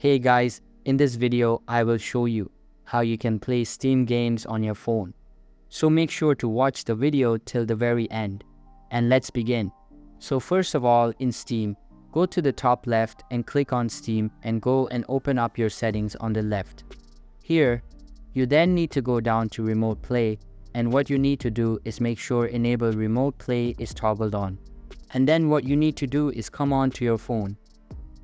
Hey guys, in this video I will show you how you can play Steam games on your phone. So make sure to watch the video till the very end. And let's begin. So first of all, in Steam, go to the top left and click on Steam and go and open up your settings on the left. Here, you then need to go down to Remote Play, and what you need to do is make sure Enable Remote Play is toggled on. And then what you need to do is come on to your phone.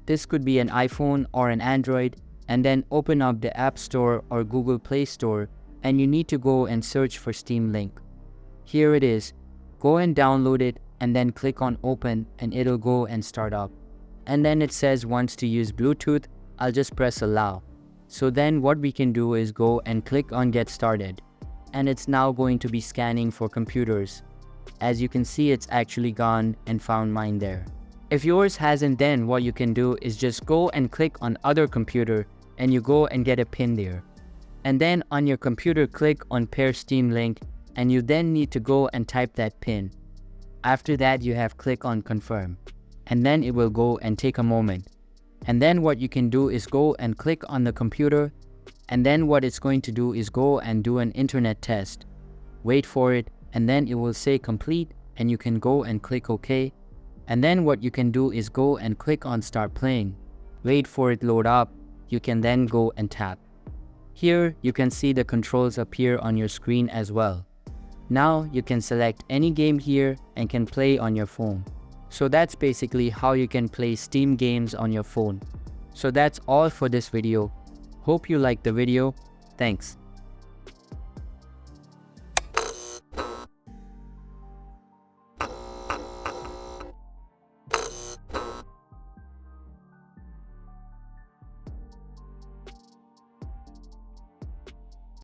This could be an iPhone or an Android, and then open up the App Store or Google Play Store, and you need to go and search for Steam Link. Here it is. Go and download it and then click on Open and it'll go and start up. And then it says wants to use Bluetooth. I'll just press Allow. So then what we can do is go and click on Get Started. And it's now going to be scanning for computers. As you can see, it's actually gone and found mine there. If yours hasn't, then what you can do is just go and click on Other Computer and you go and get a pin there. And then on your computer, click on Pair Steam Link and you then need to go and type that pin. After that, you have click on Confirm. And then it will go and take a moment. And then what you can do is go and click on the computer, and then what it's going to do is go and do an internet test. Wait for it, and then it will say complete, and you can go and click OK. And then what you can do is go and click on Start Playing. Wait for it load up. You can then go and tap. Here you can see the controls appear on your screen as well. Now you can select any game here and can play on your phone. So that's basically how you can play Steam games on your phone. So that's all for this video. Hope you liked the video. Thanks.